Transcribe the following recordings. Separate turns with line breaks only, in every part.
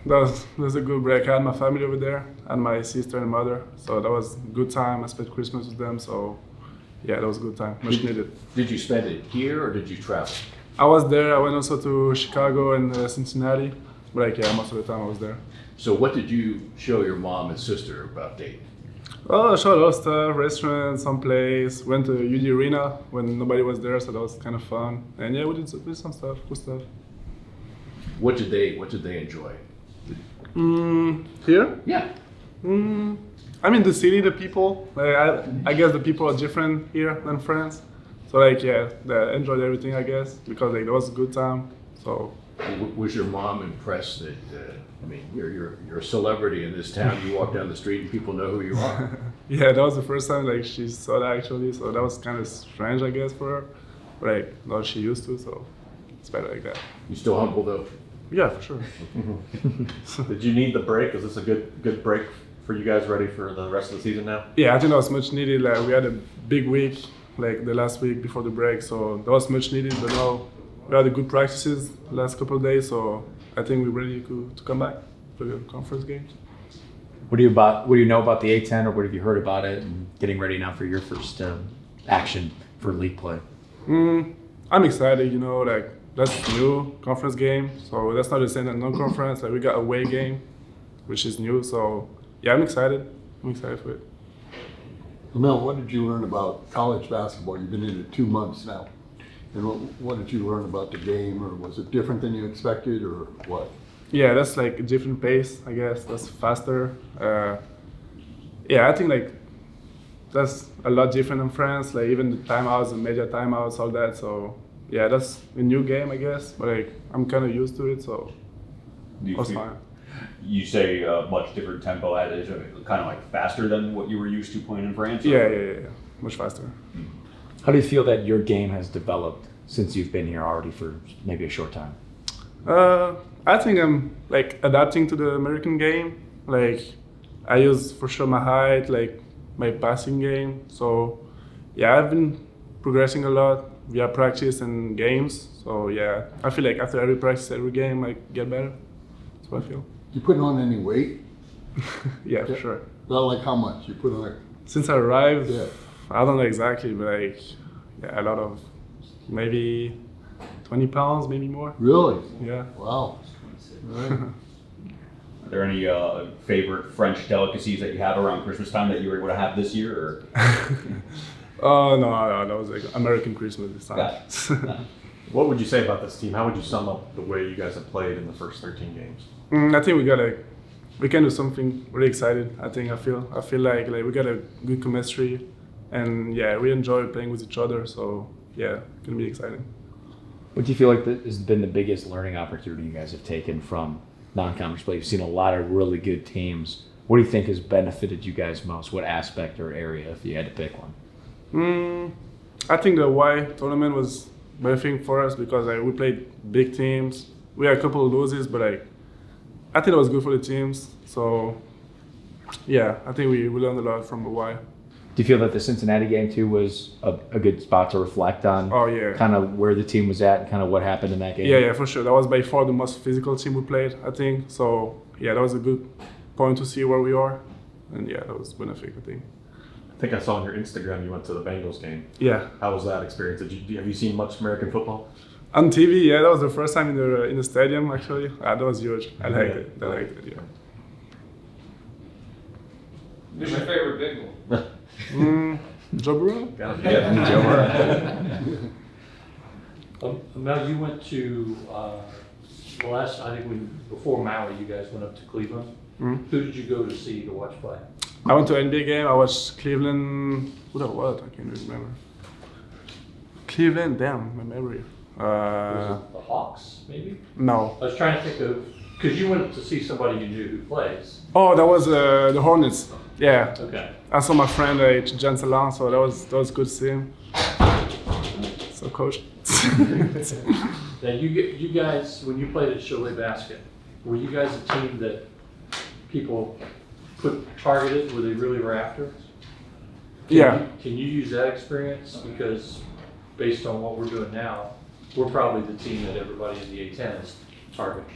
that was a good break. I had my family over there, and my sister and mother, so that was a good time. I spent Christmas with them, so yeah, that was a good time, much needed.
Did you spend it here or did you travel?
I was there. I went also to Chicago and Cincinnati, but like, yeah, most of the time I was there.
So what did you show your mom and sister about Dayton?
Oh, I showed a lot of stuff, restaurants, some place. Went to UD Arena when nobody was there, so that was kind of fun. And yeah, we did some stuff, cool stuff.
What did they enjoy?
Here?
Yeah.
I mean, the city, the people. Like, I guess the people are different here than France. So like, yeah, they enjoyed everything, I guess, because like, it was a good time. So.
Was your mom impressed that? I mean, you're a celebrity in this town. You walk down the street and people know who you are.
Yeah, that was the first time like she saw that actually. So that was kind of strange, I guess, for her. But like, now she used to, so it's better like that.
You still humble though?
Yeah, for sure.
Did you need the break? Is this a good break for you guys, ready for the rest of the season now?
Yeah, I think that was much needed. Like we had a big week, like the last week before the break, so that was much needed. But now we had good practices the last couple of days, so I think we're ready to come back for the conference games.
What do you know about the A10, or what have you heard about it, and getting ready now for your first action for league play?
I'm excited. You know, like that's new conference game, so that's not the same as non-conference. Like we got away game, which is new. So yeah, I'm excited. I'm excited for it.
Amael, what did you learn about college basketball? You've been in it 2 months now. And what did you learn about the game, or was it different than you expected, or what?
Yeah, that's like a different pace, I guess. That's faster. Yeah, I think like that's a lot different in France. Like even the timeouts and major timeouts, all that. So yeah, that's a new game, I guess. But like I'm kind of used to it, so that's fine.
You say a much different tempo. Is it kind of like faster than what you were used to playing in France?
Yeah, much faster.
How do you feel that your game has developed since you've been here already for maybe a short time?
I think I'm like adapting to the American game. Like I use for sure my height, like my passing game. So yeah, I've been progressing a lot via practice and games. So yeah, I feel like after every practice, every game, I get better. That's what I feel.
You putting on any weight?
Yeah, for sure.
Well, like how much? You put on like...
Since I arrived,
Yeah.
I don't know exactly, but like yeah, a lot of maybe 20 pounds, maybe more.
Really?
Yeah.
Wow. Right.
Are there any favorite French delicacies that you have around Christmas time that you were able to have this year? Or?
Oh no, that was like American Christmas this time.
What would you say about this team? How would you sum up the way you guys have played in the first 13 games?
I think we can do something really exciting. I feel like we got a good chemistry, and yeah, we enjoy playing with each other. So yeah, it's gonna be exciting.
What do you feel like has been the biggest learning opportunity you guys have taken from non-conference play? You've seen a lot of really good teams. What do you think has benefited you guys most? What aspect or area, if you had to pick one?
I think the Y tournament was benefiting for us because we played big teams. We had a couple of losses, but I think it was good for the teams. So yeah, I think we learned a lot from the Y.
Do you feel that the Cincinnati game too was a good spot to reflect on?
Oh yeah.
Kind of where the team was at and kind of what happened in that game?
Yeah, for sure. That was by far the most physical team we played, I think. So yeah, that was a good point to see where we are. And yeah, that was beneficial, I think.
I think I saw on your Instagram you went to the Bengals game.
Yeah.
How was that experience? Have you seen much American football?
On TV, yeah, that was the first time in the stadium actually. That was huge. I liked it. Yeah.
Who's your favorite Bengal?
Joe Burrow?
Amael, you went to before Maui, you guys went up to Cleveland. Who did you go to see to watch play?
I went to an NBA game. I watched Cleveland. Who that was? I can't even remember. Cleveland, damn, my memory.
Was it the Hawks, maybe?
No.
I was trying to think of, because you went to see somebody you knew who plays.
Oh, that was the Hornets. Yeah.
Okay.
I saw my friend Jan Salon, so that was good to see him. So coach.
Now you guys, when you played at Cholet Basket, were you guys a team that people targeted? Were they really were after? Can you use that experience? Because based on what we're doing now, we're probably the team that everybody in the A10 is targeting.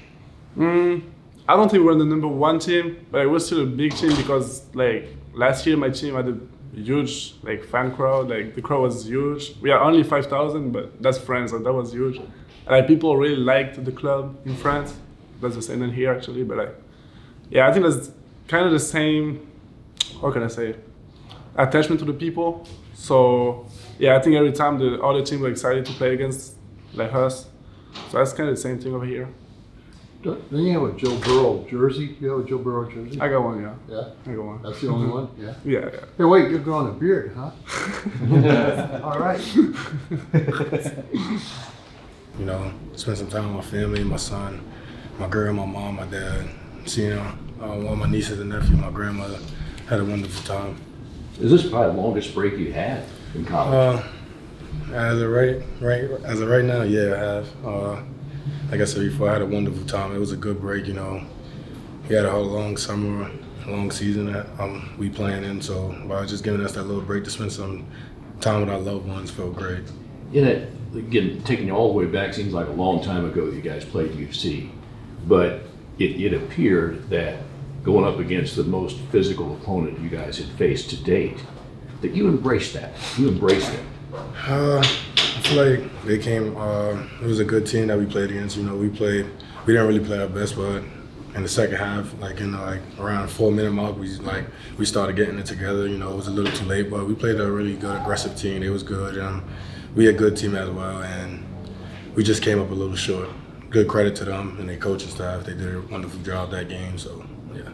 I don't think we're the number one team, but we're still a big team because like last year my team had a huge like fan crowd. Like the crowd was huge. We are only 5,000, but that's France, and that was huge. And like people really liked the club in France. That's the same in here actually, but like yeah, I think that's kind of the same. How can I say? Attachment to the people. So yeah, I think every time the other team were excited to play against like us. So that's kind of the same thing over here.
Don't you have a Joe Burrow jersey? Do you have a Joe Burrow jersey?
I got one, yeah.
Yeah?
I got one.
That's the only one? Yeah.
Yeah.
Hey, wait, you're growing a beard, huh? All right.
You know, spend some time with my family, my son, my girl, my mom, my dad. Seeing all my nieces and nephews, my grandmother. Had a wonderful time.
Is this probably the longest break you had in college?
As of right now, yeah, I have. Like I said before, I had a wonderful time. It was a good break, you know. We had a whole long summer, long season that we playing in, so by just giving us that little break to spend some time with our loved ones felt great.
In it, again, taking you all the way back, seems like a long time ago you guys played UFC, but it appeared that going up against the most physical opponent you guys had faced to date, that you embraced that. You embraced it.
I feel like they came. It was a good team that we played against. You know, we didn't really play our best, but in the second half, like around the 4-minute mark, we started getting it together. You know, it was a little too late, but we played a really good, aggressive team. It was good. We had a good team as well, and we just came up a little short. Good credit to them and their coaching staff. They did a wonderful job that game. So, yeah.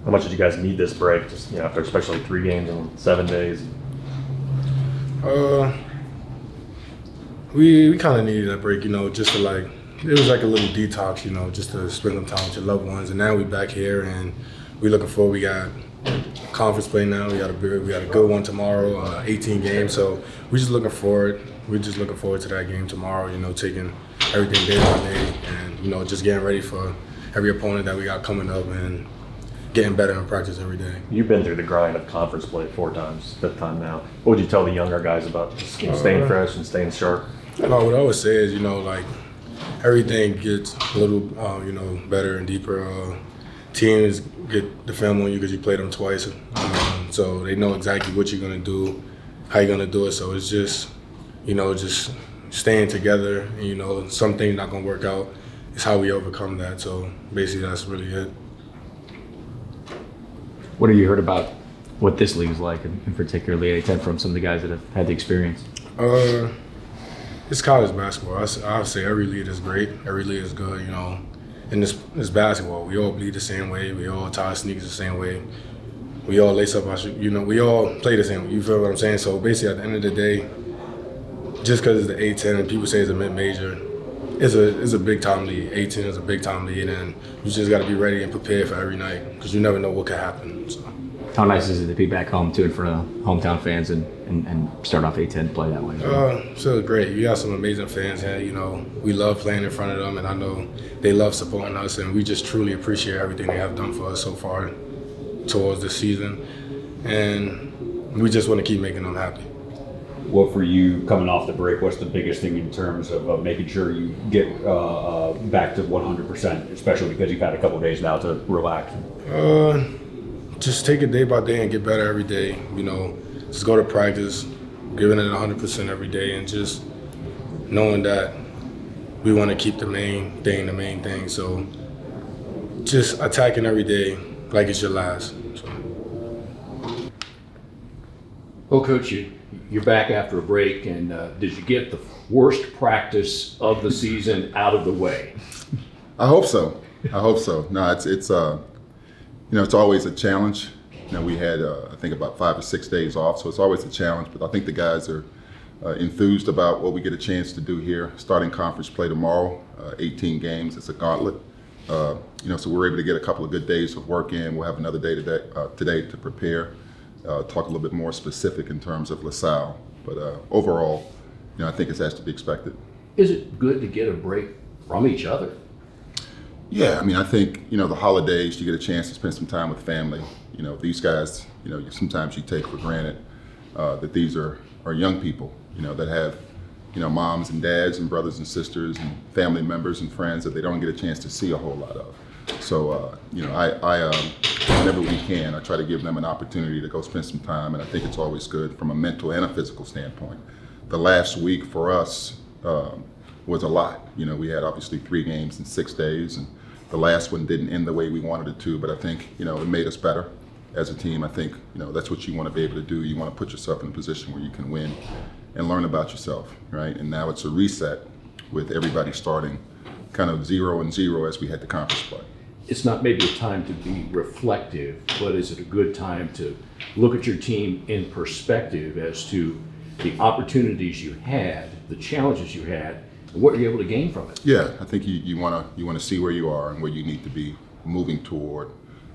How much did you guys need this break? Just after especially 3 games in 7 days.
We kind of needed that break, you know, just to it was like a little detox, you know, just to spend some time with your loved ones. And now we're back here and we're looking forward. We got conference play now. We got a good one tomorrow, 18 games. So we're just looking forward. We're just looking forward to that game tomorrow, you know, taking everything day by day and, you know, just getting ready for every opponent that we got coming up and getting better in practice every day.
You've been through the grind of conference play 4 times, 5th time now. What would you tell the younger guys about just staying fresh and staying sharp?
What I always say is, you know, like everything gets a little, you know, better and deeper. Teams get the film on you because you played them twice, so they know exactly what you're gonna do, how you're gonna do it. So it's just, you know, just staying together. And, you know, some things not gonna work out. It's how we overcome that. So basically, that's really it.
What have you heard about what this league is like, and particularly A10 from some of the guys that have had the experience?
It's college basketball. I would say every league is great. Every league is good, you know. And it's basketball. We all bleed the same way. We all tie our sneakers the same way. We all lace up our shoes. You know, we all play the same way. You feel what I'm saying? So basically, at the end of the day, just because it's the A10 and people say it's a mid-major, it's a big-time league. A10 is a big-time league, and you just got to be ready and prepared for every night because you never know what could happen. So.
How nice is it to be back home, too, in front of hometown fans and start off A10 play that way?
So it's great. You got some amazing fans here. You know, we love playing in front of them, and I know they love supporting us, and we just truly appreciate everything they have done for us so far towards this season. And we just want to keep making them happy.
What for you coming off the break, what's the biggest thing in terms of making sure you get back to 100%, especially because you've had a couple of days now to relax?
Just take it day by day and get better every day. You know, just go to practice, giving it 100% every day, and just knowing that we want to keep the main thing. So just attacking every day like it's your last. So.
Well, Coach, you're back after a break, and did you get the worst practice of the season out of the way?
I hope so. No, it's you know, it's always a challenge. You know, we had I think about 5 or 6 days off, so it's always a challenge. But I think the guys are enthused about what we get a chance to do here. Starting conference play tomorrow, 18 games. It's a gauntlet. You know, so we're able to get a couple of good days of work in. We'll have another day today to prepare. Talk a little bit more specific in terms of LaSalle. But overall, you know, I think it's as to be expected.
Is it good to get a break from each other?
Yeah, I mean, I think, you know, the holidays, you get a chance to spend some time with family. You know, these guys, you know, sometimes you take for granted that these are young people, you know, that have, you know, moms and dads and brothers and sisters and family members and friends that they don't get a chance to see a whole lot of. So, whenever we can, I try to give them an opportunity to go spend some time, and I think it's always good from a mental and a physical standpoint. The last week for us was a lot. We had obviously 3 games in 6 days, and the last one didn't end the way we wanted it to, but I think, it made us better as a team. I think, that's what you want to be able to do. You want to put yourself in a position where you can win and learn about yourself, right? And now it's a reset with everybody starting kind of 0-0 as we had the conference play.
It's not maybe a time to be reflective, but is it a good time to look at your team in perspective as to the opportunities you had, the challenges you had, and what you're able to gain from it?
Yeah, I think you want to see where you are and where you need to be moving toward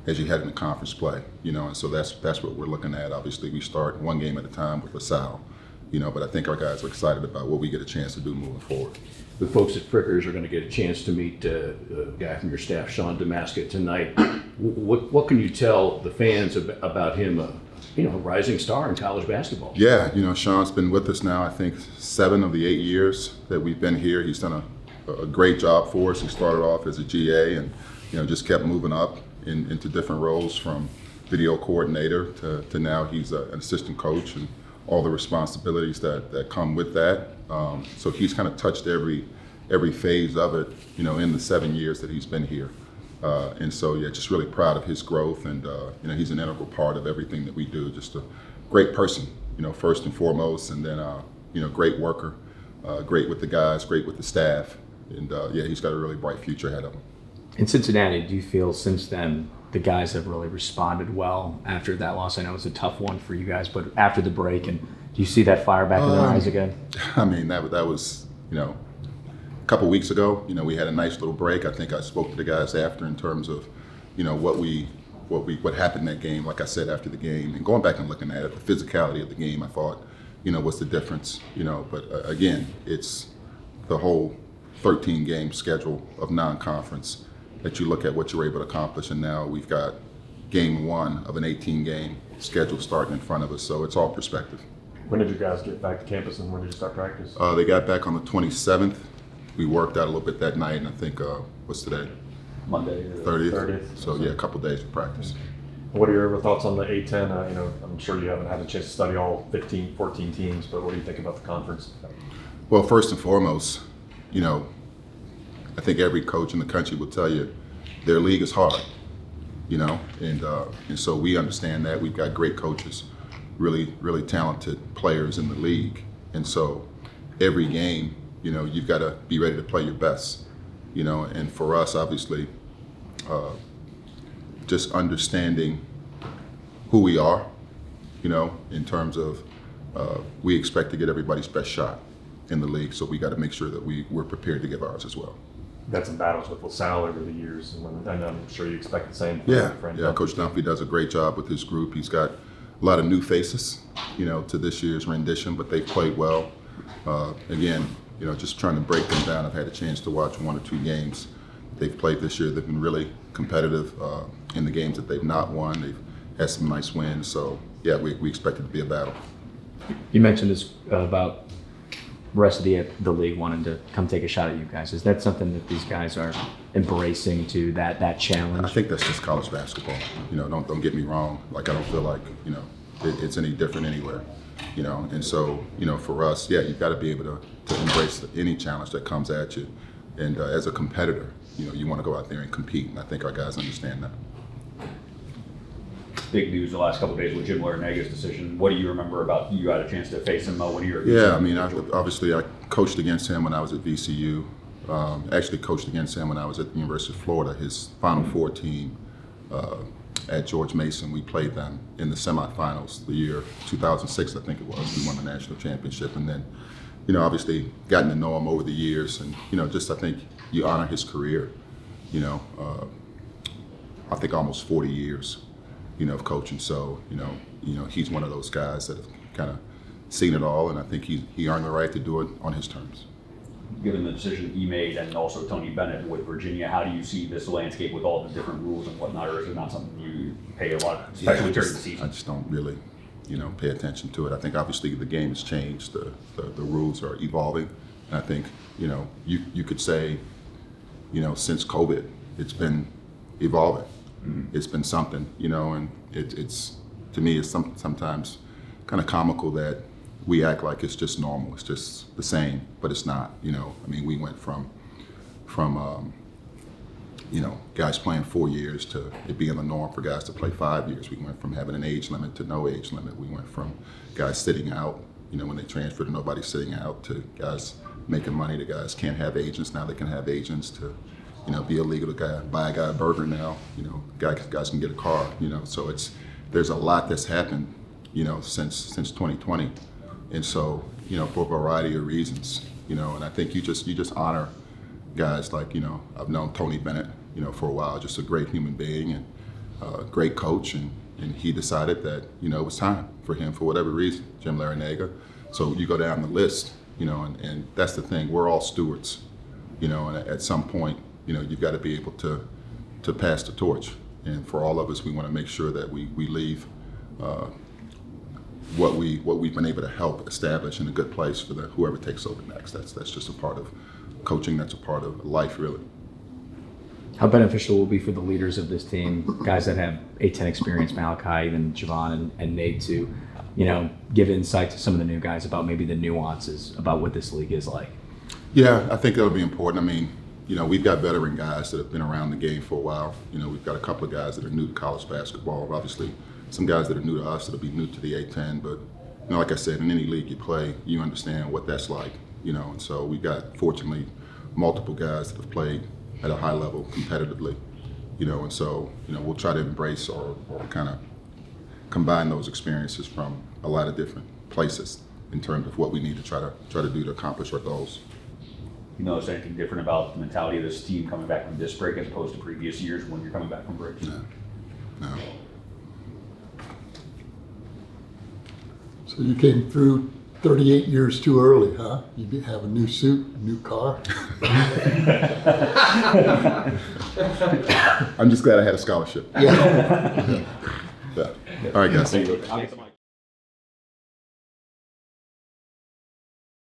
as you head into conference play, and so that's what we're looking at. Obviously, we start one game at a time with LaSalle, but I think our guys are excited about what we get a chance to do moving forward.
The folks at Frickers are going to get a chance to meet a guy from your staff, Sean Damascus, tonight. What can you tell the fans about him, a rising star in college basketball?
Yeah, Sean's been with us now, I think, 7 of the 8 years that we've been here. He's done a great job for us. He started off as a GA and, just kept moving up into different roles from video coordinator to now he's an assistant coach and all the responsibilities that come with that. So he's kind of touched every phase of it, in the 7 years that he's been here. And so, yeah, just really proud of his growth, and he's an integral part of everything that we do. Just a great person, first and foremost, and then great worker, great with the guys, great with the staff, and he's got a really bright future ahead of him.
In Cincinnati, do you feel since then the guys have really responded well after that loss? I know it was a tough one for you guys, but after the break, and do you see that fire back in their eyes again?
I mean, that was a couple weeks ago. We had a nice little break. I think I spoke to the guys after in terms of what happened in that game. Like I said after the game, and going back and looking at it, the physicality of the game, I thought was the difference. But again, it's the whole 13 game schedule of non-conference that you look at what you're able to accomplish, and now we've got game 1 of an 18 game schedule starting in front of us, so it's all perspective.
When did you guys get back to campus, and when did you start practice?
They got back on the 27th. We worked out a little bit that night, and I think, what's today?
Monday.
30th. So yeah, a couple days of practice.
What are your thoughts on the A-10? I'm sure you haven't had a chance to study all 14 teams, but what do you think about the conference?
Well, first and foremost, I think every coach in the country will tell you their league is hard, and so we understand that. We've got great coaches, really, really talented players in the league, and so every game, you've got to be ready to play your best, and for us, obviously, just understanding who we are, in terms of we expect to get everybody's best shot in the league, so we got to make sure that we're prepared to give ours as well.
Had some battles with LaSalle over the years, and I'm sure you expect the same.
Yeah. Coach Dunphy does a great job with his group. He's got a lot of new faces, to this year's rendition, but they've played well. Again, just trying to break them down. I've had a chance to watch 1 or 2 games they've played this year. They've been really competitive in the games that they've not won. They've had some nice wins. So yeah, we expect it to be a battle.
You mentioned this about the rest of the league wanting to come take a shot at you guys. Is that something that these guys are embracing to that challenge?
I think that's just college basketball. Don't get me wrong. Like, I don't feel like it's any different anywhere. And so for us, yeah, you've got to be able to embrace any challenge that comes at you. And as a competitor, you want to go out there and compete. And I think our guys understand that.
Big news the last couple of days with Jim Larinaga's decision. What do you remember about you had a chance to face him when you were?
Yeah, I mean, obviously I coached against him when I was at VCU. Actually coached against him when I was at the University of Florida. His Final Four team at George Mason, we played them in the semifinals the year 2006, I think it was. We won the national championship, and then, obviously gotten to know him over the years, and just I think you honor his career. I think almost 40 years. Of coaching. So, he's one of those guys that have kind of seen it all, and I think he earned the right to do it on his terms.
Given the decision he made, and also Tony Bennett with Virginia, how do you see this landscape with all the different rules and whatnot, or is it not something you pay a lot, especially during the season?
I just don't really, pay attention to it. I think obviously the game has changed, the rules are evolving, and I think, you could say, since COVID, it's been evolving. It's been something, you know, and it's to me, it's sometimes kind of comical that we act like it's just normal, it's just the same, but it's not, you know. I mean, we went from you know, guys playing 4 years to it being the norm for guys to play 5 years. We went from having an age limit to no age limit. We went from guys sitting out, you know, when they transferred to nobody sitting out, to guys making money, to guys can't have agents, now they can have agents, to, you know, be illegal to buy a guy a burger now, you know, guys can get a car, you know. So there's a lot that's happened, you know, since 2020. And so, you know, for a variety of reasons, you know, and I think you just honor guys like, you know, I've known Tony Bennett, you know, for a while, just a great human being and a great coach, and he decided that, you know, it was time for him for whatever reason, Jim Larinaga. So you go down the list, you know, and that's the thing, we're all stewards, you know, and at some point, you know, you've got to be able to pass the torch. And for all of us, we want to make sure that we leave what we've been able to help establish in a good place for whoever takes over next. That's just a part of coaching, that's a part of life, really.
How beneficial will it be for the leaders of this team, guys that have A-10 experience, Malachi, even Javon and Nate, to, you know, give insight to some of the new guys about maybe the nuances about what this league is like?
Yeah, I think that'll be important. I mean, you know, we've got veteran guys that have been around the game for a while. You know, we've got a couple of guys that are new to college basketball. Obviously, some guys that are new to us that'll be new to the A-10. But, you know, like I said, in any league you play, you understand what that's like, you know. And so we've got, fortunately, multiple guys that have played at a high level competitively, you know. And so, you know, we'll try to embrace or kind of combine those experiences from a lot of different places in terms of what we need to try to do to accomplish our goals.
You notice anything different about the mentality of this team coming back from this break as opposed to previous years when you're coming back from breaks?
No.
So you came through 38 years too early, huh? You have a new suit, a new car.
I'm just glad I had a scholarship.
Yeah.
Yeah. All right, guys.
Thank you.